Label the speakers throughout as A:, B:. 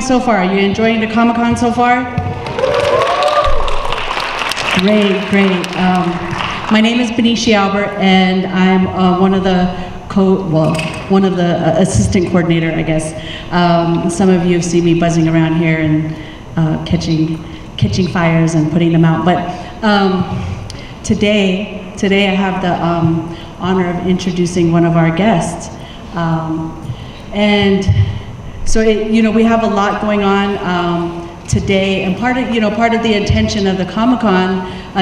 A: going so far? Are you enjoying the Comic-Con so far? Great, great. My name is Benicia Albert, and I'm one of the assistant coordinator, I guess. Some of you have seen me buzzing around here and catching fires and putting them out. But today I have the honor of introducing one of our guests. And so, we have a lot going on today, and part of the intention of the Comic-Con,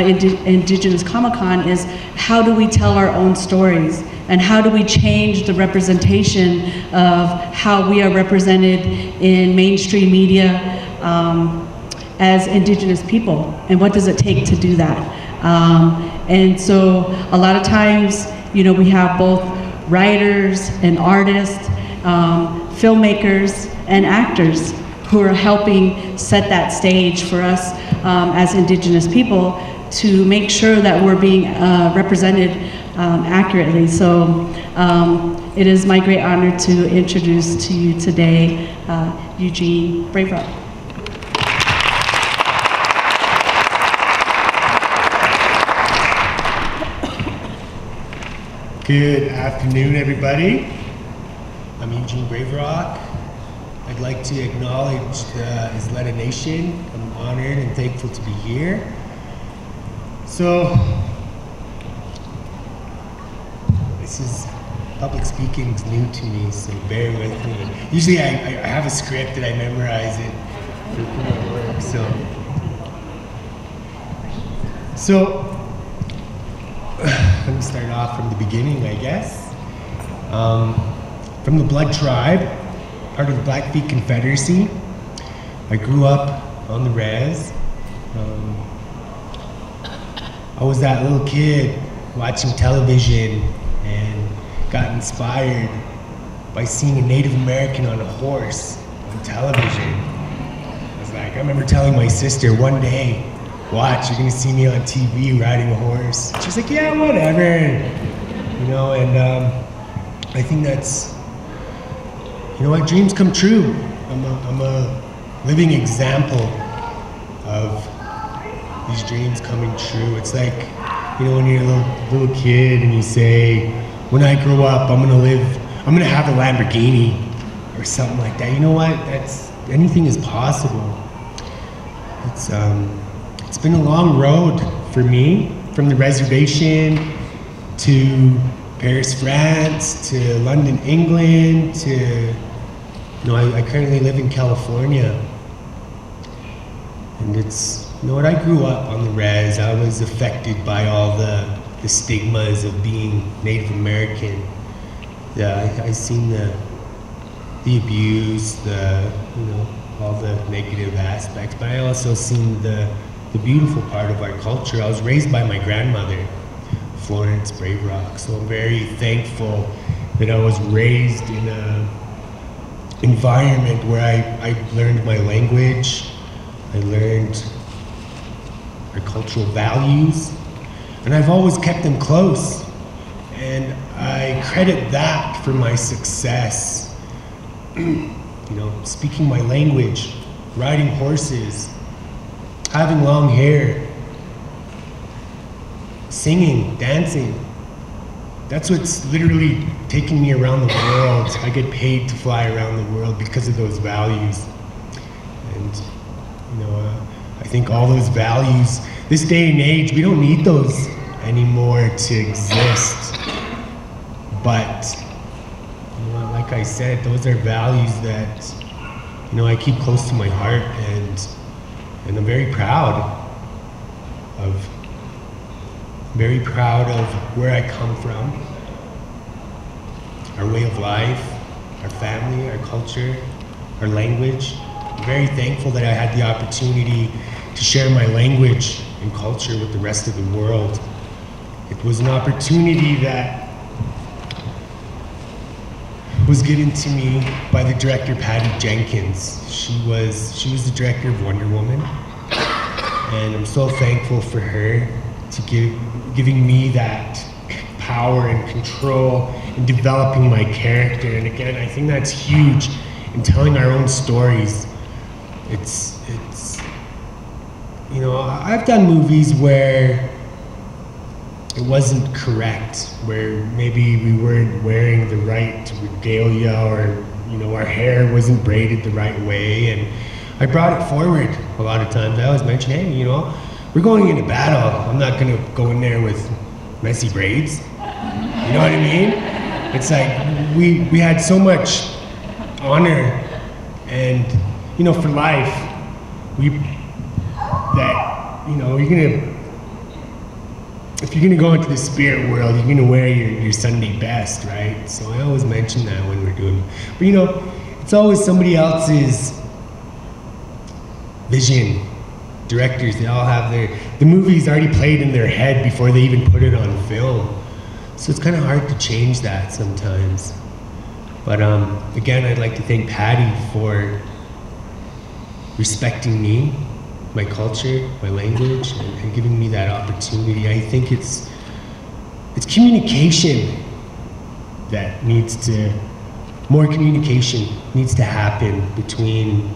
A: Indigenous Comic-Con, is how do we tell our own stories, and how do we change the representation of how we are represented in mainstream media as Indigenous people, and what does it take to do that? And so a lot of times, we have both writers and artists, filmmakers and actors who are helping set that stage for us as Indigenous people to make sure that we're being represented accurately. So it is my great honor to introduce to you today Eugene Brave Rock.
B: Good afternoon, everybody. I'm Eugene Brave Rock. I'd like to acknowledge the Isleta Nation. I'm honored and thankful to be here. So, public speaking is new to me, so bear with me. Usually I have a script and I memorize it for my work, so let me start off from the beginning, I guess. From the Blood Tribe, part of the Blackfeet Confederacy. I grew up on the res. I was that little kid watching television and got inspired by seeing a Native American on a horse on television. I remember telling my sister one day, watch, you're gonna see me on TV riding a horse. She's like, yeah, whatever. And I think that's, dreams come true. I'm a living example of these dreams coming true. It's like, when you're a little kid and you say, when I grow up, I'm gonna have a Lamborghini or something like that. You know what? Anything is possible. It's been a long road for me, from the reservation to Paris, France, to London, England, to, I currently live in California. And I grew up on the res. I was affected by all the stigmas of being Native American. I seen the abuse, all the negative aspects, but I also seen the beautiful part of our culture. I was raised by my grandmother, Florence Brave Rock, so I'm very thankful that I was raised in an environment where I learned my language, I learned our cultural values, and I've always kept them close. And I credit that for my success. Speaking my language, riding horses, having long hair, singing, dancing. That's what's literally taking me around the world. I get paid to fly around the world because of those values. And, I think all those values, this day and age, we don't need those anymore to exist. But, like I said, those are values that, I keep close to my heart, and I'm very proud of where I come from, our way of life, our family, our culture, our language. I'm very thankful that I had the opportunity to share my language and culture with the rest of the world. It was an opportunity that was given to me by the director, Patty Jenkins. She was the director of Wonder Woman, and I'm so thankful for her to giving me that power and control in developing my character. And again, I think that's huge in telling our own stories. It's, you know, I've done movies where it wasn't correct, where maybe we weren't wearing the right regalia, or, you know, our hair wasn't braided the right way, and I brought it forward a lot of times. I always mention, hey, you know, we're going into battle. I'm not gonna go in there with messy braids. You know what I mean? It's like, we had so much honor, and, you know, for life, you know, if you're gonna go into the spirit world, you're gonna wear your Sunday best, right? So I always mention that when we're doing, but you know, it's always somebody else's vision. Directors, they all have the movie's already played in their head before they even put it on film. So it's kind of hard to change that sometimes. But again, I'd like to thank Patty for respecting me, my culture, my language, and giving me that opportunity. I think it's communication that more communication needs to happen between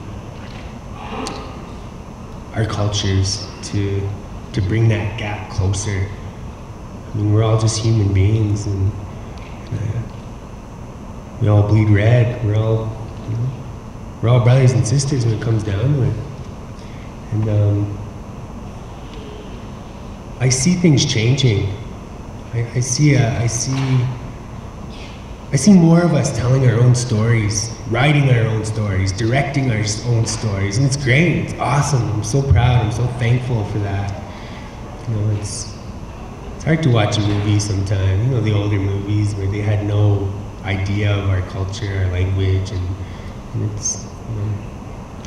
B: our cultures to bring that gap closer. I mean, we're all just human beings, and we all bleed red. We're all brothers and sisters when it comes down to it. And I see things changing. I see more of us telling our own stories, writing our own stories, directing our own stories, and it's great. It's awesome. I'm so proud. I'm so thankful for that. You know, it's hard to watch a movie sometimes. You know, the older movies where they had no idea of our culture, our language, and it's, you know,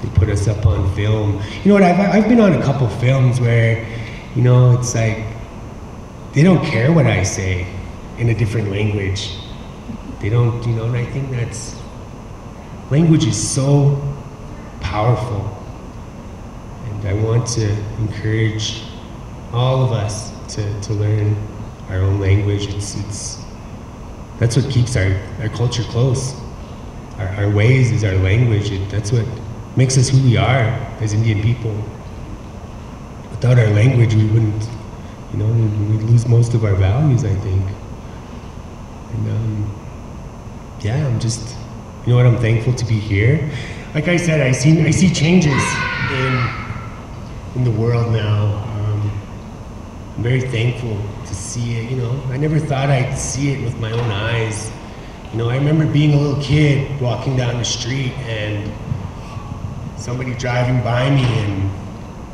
B: they put us up on film. You know what? I've been on a couple films where, you know, it's like they don't care what I say in a different language. They don't, you know, and I think language is so powerful. And I want to encourage all of us to learn our own language. That's what keeps our culture close. Our ways is our language. That's what makes us who we are as Indian people. Without our language, we wouldn't, you know, we'd lose most of our values, I think. And yeah, I'm just, you know what, I'm thankful to be here. Like I said, I see changes in the world now. I'm very thankful to see it, you know. I never thought I'd see it with my own eyes. You know, I remember being a little kid walking down the street and somebody driving by me and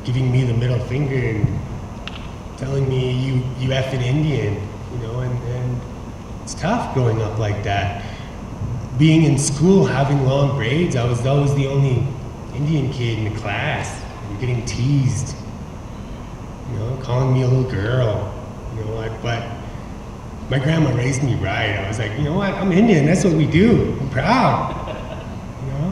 B: giving me the middle finger and telling me, you effing Indian, you know, and it's tough growing up like that. Being in school, having long braids, I was always the only Indian kid in the class, and getting teased, you know, calling me a little girl, you know, but my grandma raised me right. I was like, you know what, I'm Indian, that's what we do, I'm proud, you know?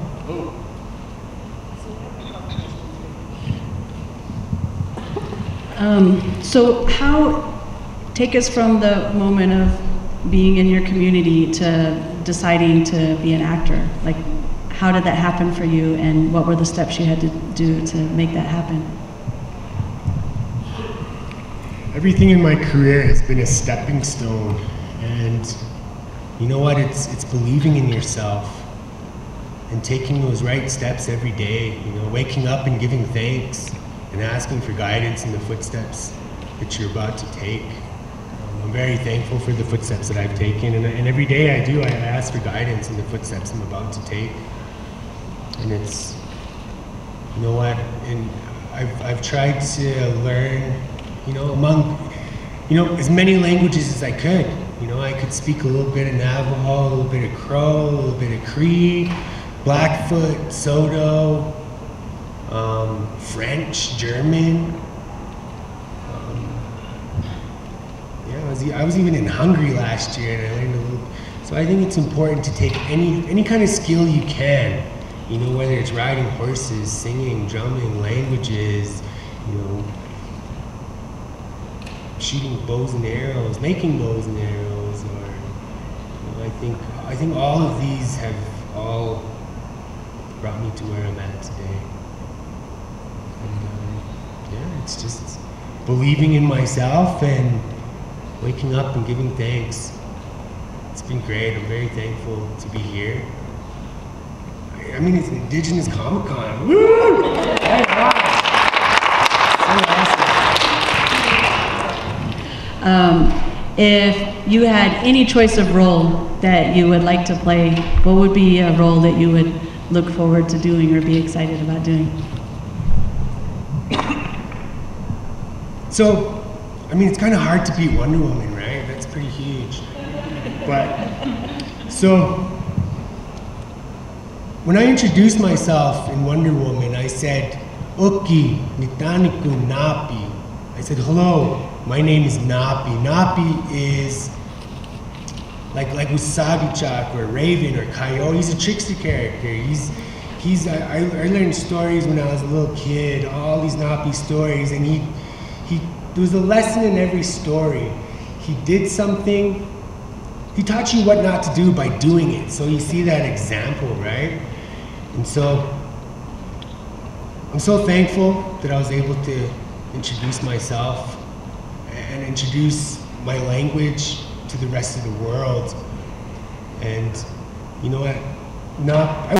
A: So take us from the moment of being in your community to deciding to be an actor. Like, how did that happen for you, and what were the steps you had to do to make that happen?
B: Everything in my career has been a stepping stone, and you know what, it's believing in yourself and taking those right steps every day, you know, waking up and giving thanks and asking for guidance in the footsteps that you're about to take. I'm very thankful for the footsteps that I've taken, and every day I ask for guidance in the footsteps I'm about to take. And it's, you know what, and I've tried to learn, you know, as many languages as I could. You know, I could speak a little bit of Navajo, a little bit of Crow, a little bit of Cree, Blackfoot, Soto, French, German. I was even in Hungary last year, and I learned a little. So I think it's important to take any kind of skill you can. You know, whether it's riding horses, singing, drumming, languages, you know, shooting bows and arrows, making bows and arrows, or, you know, I think all of these have all brought me to where I'm at today. It's just believing in myself and waking up and giving thanks. It's been great. I'm very thankful to be here. I mean, it's an Indigenous Comic-Con. Woo! Right on. So awesome.
A: If you had any choice of role that you would like to play, what would be a role that you would look forward to doing or be excited about doing?
B: So, I mean, it's kind of hard to beat Wonder Woman, right? That's pretty huge. But, so, when I introduced myself in Wonder Woman, I said, Oki Nitaniku Napi. I said, hello, my name is Napi. Napi is like Usagi-Chak or Raven or Coyote. He's a trickster character. I learned stories when I was a little kid, all these Napi stories, and there was a lesson in every story. He did something, he taught you what not to do by doing it. So you see that example, right? And so, I'm so thankful that I was able to introduce myself and introduce my language to the rest of the world. And you know what?